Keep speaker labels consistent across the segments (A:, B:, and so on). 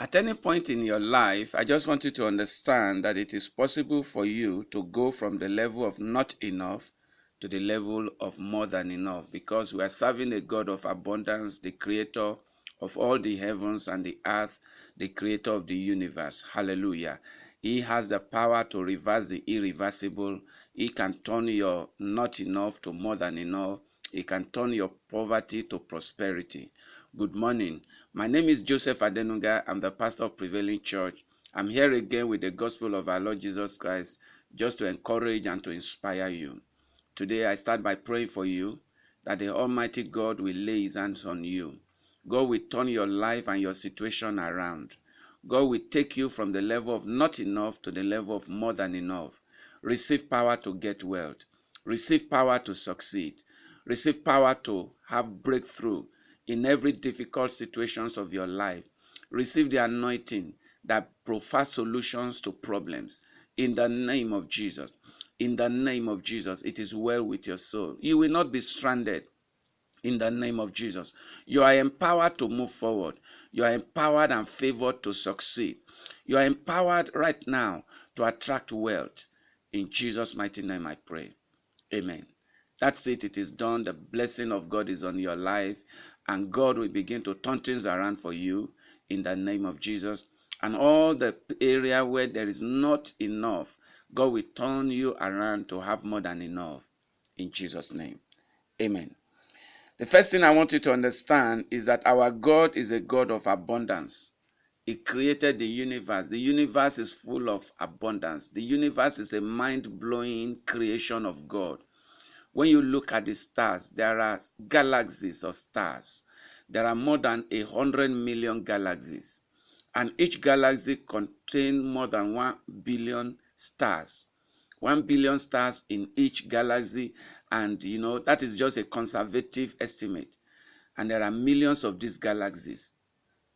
A: At any point in your life, I just want you to understand that it is possible for you to go from the level of not enough to the level of more than enough, because we are serving a God of abundance, the creator of all the heavens and the earth, the creator of the universe. Hallelujah. He has the power to reverse the irreversible. He can turn your not enough to more than enough. He can turn your poverty to prosperity. Good morning. My name is Joseph Adenuga. I'm the pastor of Prevailing Church. I'm here again with the gospel of our Lord Jesus Christ, just to encourage and to inspire you. Today I start by praying for you that the Almighty God will lay His hands on you. God will turn your life and your situation around. God will take you from the level of not enough to the level of more than enough. Receive power to get wealth. Receive power to succeed. Receive power to have breakthrough in every difficult situations of your life. Receive the anointing that provides solutions to problems. In the name of Jesus. In the name of Jesus, it is well with your soul. You will not be stranded. In the name of Jesus. You are empowered to move forward. You are empowered and favored to succeed. You are empowered right now to attract wealth. In Jesus' mighty name I pray. Amen. That's it. It is done. The blessing of God is on your life, and God will begin to turn things around for you in the name of Jesus. And all the area where there is not enough, God will turn you around to have more than enough in Jesus' name. Amen. The first thing I want you to understand is that our God is a God of abundance. He created the universe. The universe is full of abundance. The universe is a mind-blowing creation of God. When you look at the stars, there are galaxies of stars. There are more than 100 million galaxies. And each galaxy contains more than 1 billion stars. 1 billion stars in each galaxy. And that is just a conservative estimate. And there are millions of these galaxies.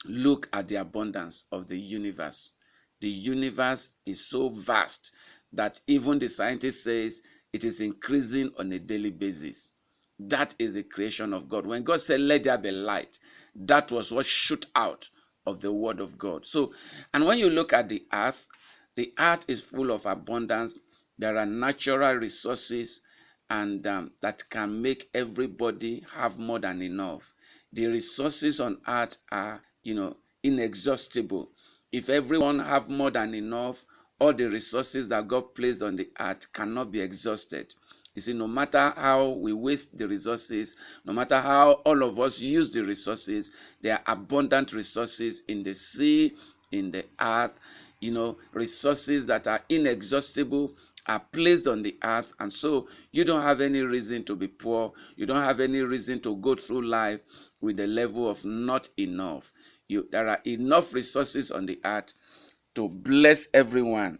A: Look at the abundance of the universe. The universe is so vast that even the scientist says it is increasing on a daily basis. That is the creation of God. When God said, "Let there be light," that was what shoot out of the word of God. So, and when you look at the earth is full of abundance. There are natural resources and that can make everybody have more than enough. The resources on earth are, inexhaustible. If everyone have more than enough, all the resources that God placed on the earth cannot be exhausted. You see, no matter how we waste the resources, no matter how all of us use the resources, there are abundant resources in the sea, in the earth, resources that are inexhaustible are placed on the earth, and so you don't have any reason to be poor. You don't have any reason to go through life with a level of not enough. There are enough resources on the earth to bless everyone.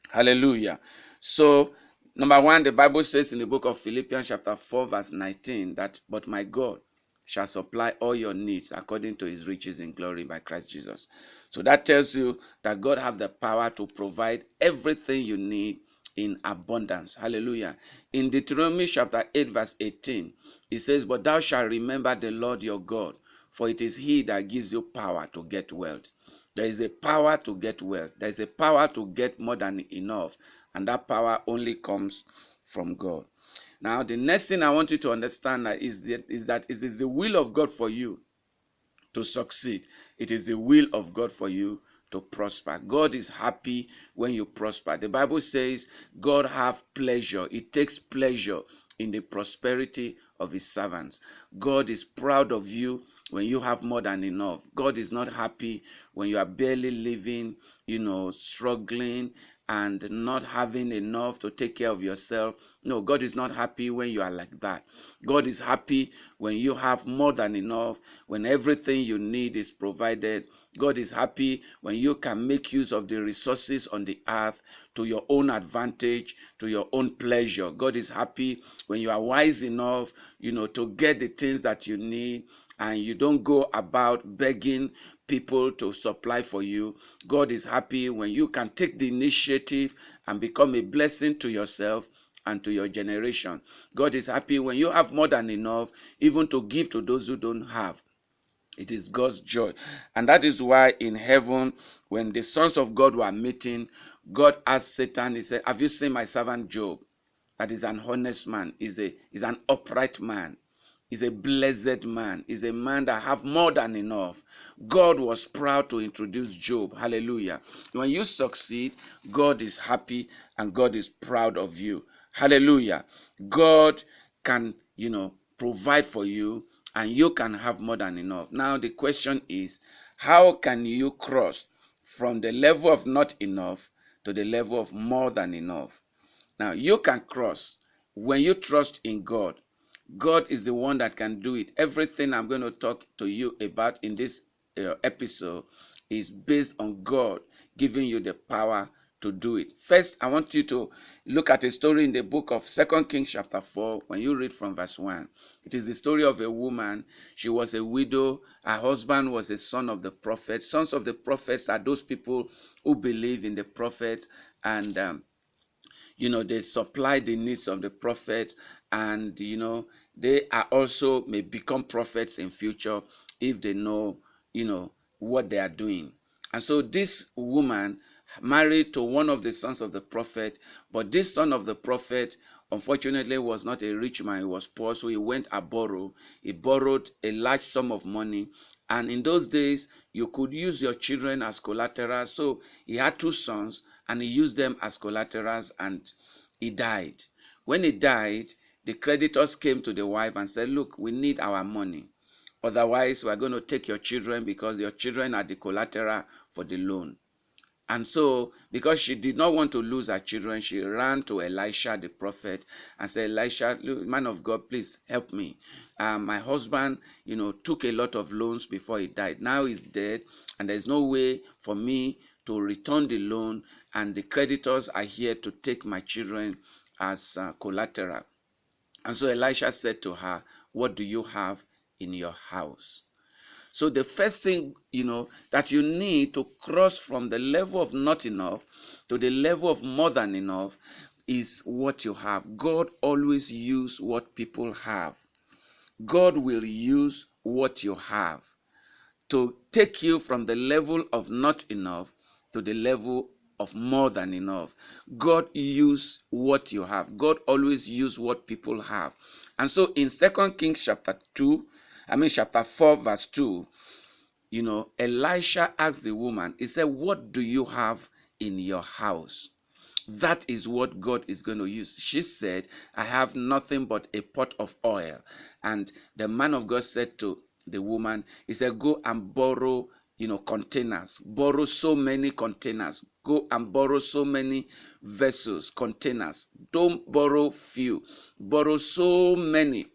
A: Hallelujah. So, number one, the Bible says in the book of Philippians chapter 4 verse 19 that, "But my God shall supply all your needs according to His riches in glory by Christ Jesus." So that tells you that God has the power to provide everything you need in abundance. Hallelujah. In Deuteronomy chapter 8 verse 18, it says, "But thou shalt remember the Lord your God, for it is He that gives you power to get wealth." There is a power to get wealth. There is a power to get more than enough. And that power only comes from God. Now, the next thing I want you to understand is that it is the will of God for you to succeed. It is the will of God for you to prosper. God is happy when you prosper. The Bible says God have pleasure. It takes pleasure in the prosperity of His servants. God is proud of you when you have more than enough. God is not happy when you are barely living, struggling and not having enough to take care of yourself. No, God is not happy when you are like that. God is happy when you have more than enough, when everything you need is provided. God is happy when you can make use of the resources on the earth to your own advantage, to your own pleasure. God is happy when you are wise enough, to get the things that you need, and you don't go about begging people to supply for you. God is happy when you can take the initiative and become a blessing to yourself and to your generation. God is happy when you have more than enough, even to give to those who don't have. It is God's joy. And that is why in heaven, when the sons of God were meeting, God asked Satan, he said, have you seen my servant Job? That is an honest man, is an upright man, is a blessed man, is a man that have more than enough. God was proud to introduce Job. Hallelujah. When you succeed, God is happy and God is proud of you. Hallelujah. God can, provide for you and you can have more than enough. Now the question is, how can you cross from the level of not enough to the level of more than enough? Now, you can cross when you trust in God. God is the one that can do it. Everything I'm going to talk to you about in this episode is based on God giving you the power to do it. First, I want you to look at a story in the book of 2 Kings chapter 4 when you read from verse 1. It is the story of a woman. She was a widow. Her husband was a son of the prophet. Sons of the prophets are those people who believe in the prophet and they supply the needs of the prophets, and they are also may become prophets in future if they know what they are doing. And so this woman married to one of the sons of the prophet, but this son of the prophet unfortunately was not a rich man. He was poor, so he went and borrowed. He borrowed a large sum of money, and in those days you could use your children as collateral. So he had two sons and he used them as collaterals, and he died. When he died, the creditors came to the wife and said, look, we need our money. Otherwise, we are going to take your children because your children are the collateral for the loan. And so, because she did not want to lose her children, she ran to Elisha the prophet and said, Elisha, man of God, please help me. My husband, took a lot of loans before he died. Now he's dead, and there's no way for me to return the loan, and the creditors are here to take my children as collateral. And so Elisha said to her, what do you have in your house? So the first thing, that you need to cross from the level of not enough to the level of more than enough is what you have. God always uses what people have. God will use what you have to take you from the level of not enough to the level of more than enough. God uses what you have. God always uses what people have. And so in 2 Kings chapter 4 verse 2, Elisha asked the woman, he said, what do you have in your house? That is what God is going to use. She said, I have nothing but a pot of oil. And the man of God said to the woman, he said, go and borrow, containers. Borrow so many containers. Go and borrow so many vessels, containers. Don't borrow few. Borrow so many.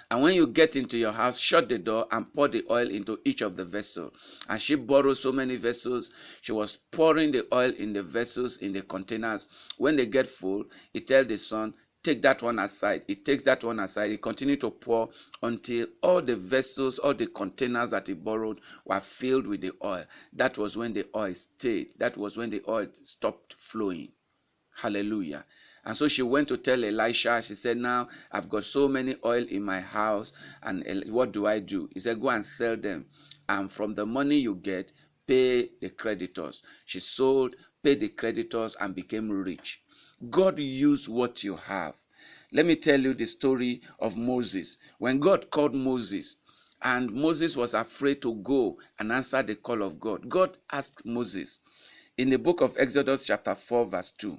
A: And when you get into your house, shut the door and pour the oil into each of the vessels. And she borrowed so many vessels. She was pouring the oil in the vessels, in the containers. When they get full, he tells the son, take that one aside. He takes that one aside. He continued to pour until all the vessels, all the containers that he borrowed were filled with the oil. That was when the oil stayed. That was when the oil stopped flowing. Hallelujah. And so she went to tell Elisha. She said, now I've got so many oil in my house, and what do I do? He said, go and sell them, and from the money you get, pay the creditors. She sold, paid the creditors, and became rich. God used what you have. Let me tell you the story of Moses. When God called Moses, and Moses was afraid to go and answer the call of God, God asked Moses in the book of Exodus chapter 4 verse 2,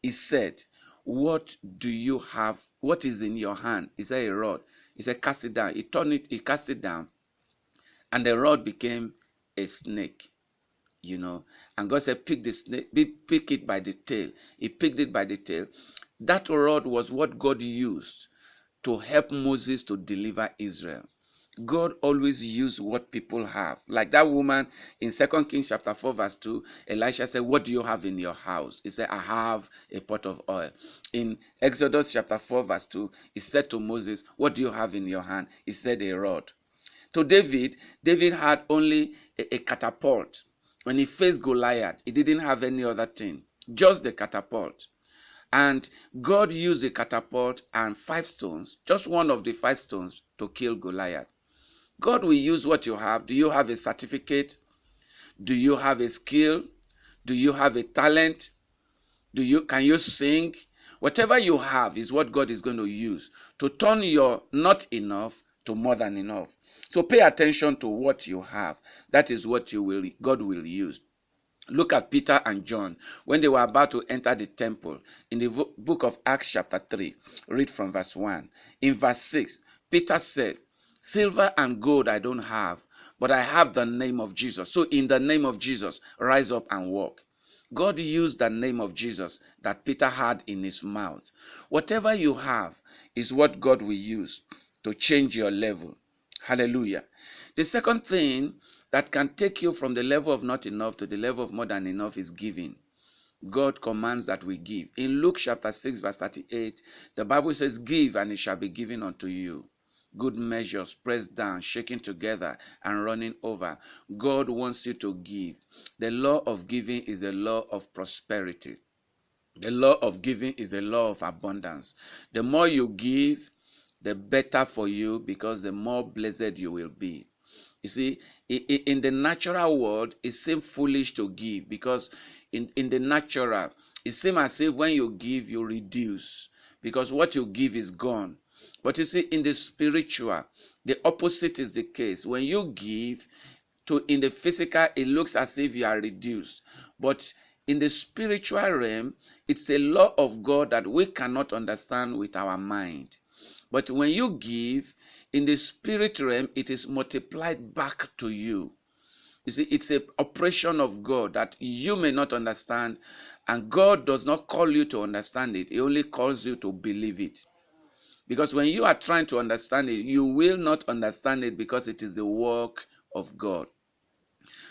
A: he said, what do you have? What is in your hand? He said, a rod. He said, cast it down. He turned it, he cast it down, and the rod became a snake. And God said, pick the snake, pick it by the tail. He picked it by the tail. That rod was what God used to help Moses to deliver Israel. God always uses what people have. Like that woman in 2 Kings chapter 4 verse 2, Elisha said, what do you have in your house? He said, I have a pot of oil. In Exodus chapter 4 verse 2, he said to Moses, what do you have in your hand? He said, a rod. To David had only a catapult. When he faced Goliath, he didn't have any other thing, just the catapult. And God used the catapult and 5 stones, just one of the 5 stones, to kill Goliath. God will use what you have. Do you have a certificate? Do you have a skill? Do you have a talent? Can you sing? Whatever you have is what God is going to use to turn your not enough to more than enough. So pay attention to what you have. That is what God will use. Look at Peter and John when they were about to enter the temple. In the book of Acts chapter 3, read from verse 1. In verse 6, Peter said, "Silver and gold I don't have, but I have the name of Jesus. So in the name of Jesus, rise up and walk." God used the name of Jesus that Peter had in his mouth. Whatever you have is what God will use to change your level. Hallelujah. The second thing that can take you from the level of not enough to the level of more than enough is giving. God commands that we give. In Luke chapter 6 verse 38, the Bible says, "Give and it shall be given unto you. Good measures, pressed down, shaken together, and running over." God wants you to give. The law of giving is the law of prosperity. The law of giving is the law of abundance. The more you give, the better for you, because the more blessed you will be. You see, in the natural world, it seems foolish to give, because in the natural, it seems as if when you give, you reduce, because what you give is gone. But you see, in the spiritual, the opposite is the case. When you give, in the physical, it looks as if you are reduced. But in the spiritual realm, it's a law of God that we cannot understand with our mind. But when you give, in the spirit realm, it is multiplied back to you. You see, it's an operation of God that you may not understand, and God does not call you to understand it. He only calls you to believe it. Because when you are trying to understand it, you will not understand it, because it is the work of God.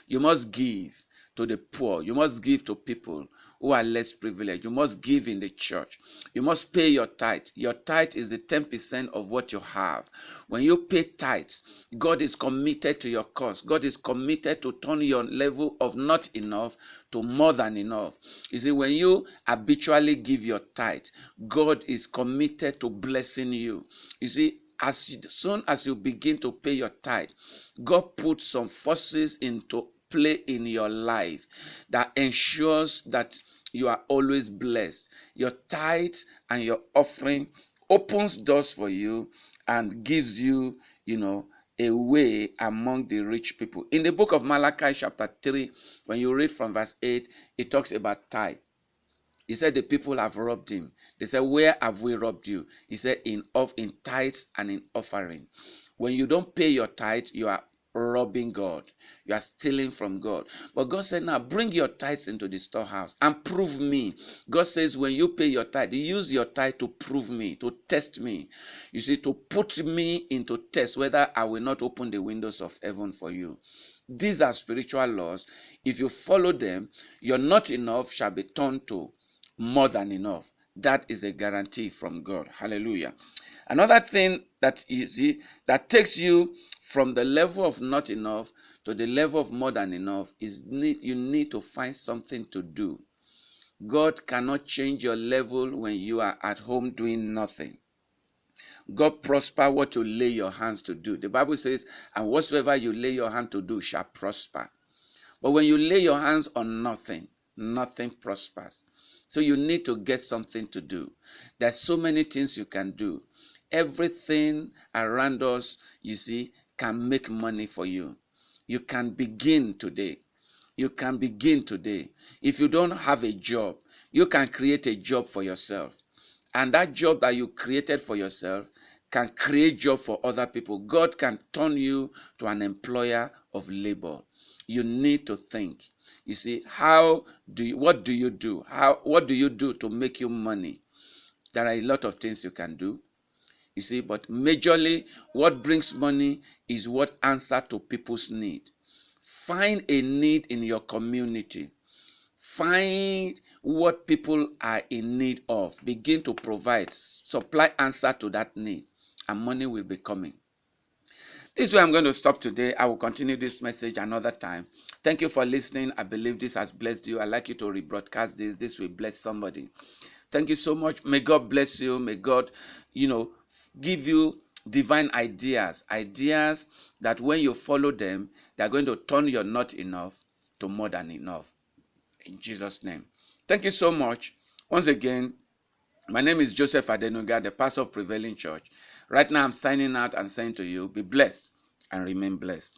A: You must give to the poor. You must give to people who are less privileged. You must give in the church. You must pay your tithe. Your tithe is the 10% of what you have. When you pay tithes, God is committed to your cause. God is committed to turn your level of not enough to more than enough. You see, when you habitually give your tithe, God is committed to blessing you. You see, as soon as you begin to pay your tithe, God puts some forces into play in your life that ensures that you are always blessed. Your tithe and your offering opens doors for you and gives you, a way among the rich people. In the book of Malachi chapter 3, when you read from verse 8, it talks about tithe. He said the people have robbed him. They said, "Where have we robbed you?" He said, in tithes and in offering. When you don't pay your tithe, you are robbing God. You are stealing from God. But God said, "Now bring your tithes into the storehouse and prove me." God says, when you pay your tithe, you use your tithe to prove me, to test me. You see, to put me into test whether I will not open the windows of heaven for you. These are spiritual laws. If you follow them, your not enough shall be turned to more than enough. That is a guarantee from God. Hallelujah. Another thing that takes you from the level of not enough to the level of more than enough is you need to find something to do. God cannot change your level when you are at home doing nothing. God prosper what you lay your hands to do. The Bible says, "And whatsoever you lay your hand to do shall prosper." But when you lay your hands on nothing, nothing prospers. So you need to get something to do. There's so many things you can do. Everything around us, you see, can make money for you. You can begin today. You can begin today. If you don't have a job, you can create a job for yourself. And that job that you created for yourself can create job for other people. God can turn you to an employer of labor. You need to think. You see, what do you do? What do you do to make you money? There are a lot of things you can do. You see, but majorly what brings money is what answers to people's need. Find a need in your community. Find what people are in need of. Begin to provide. Supply answer to that need. And money will be coming. This is where I'm going to stop today. I will continue this message another time. Thank you for listening. I believe this has blessed you. I'd like you to rebroadcast this. This will bless somebody. Thank you so much. May God bless you. May God, give you divine ideas that when you follow them, they are going to turn your not enough to more than enough. In Jesus' name. Thank you so much. Once again, my name is Joseph Adenuga, the pastor of Prevailing Church. Right now, I'm signing out and saying to you, be blessed and remain blessed.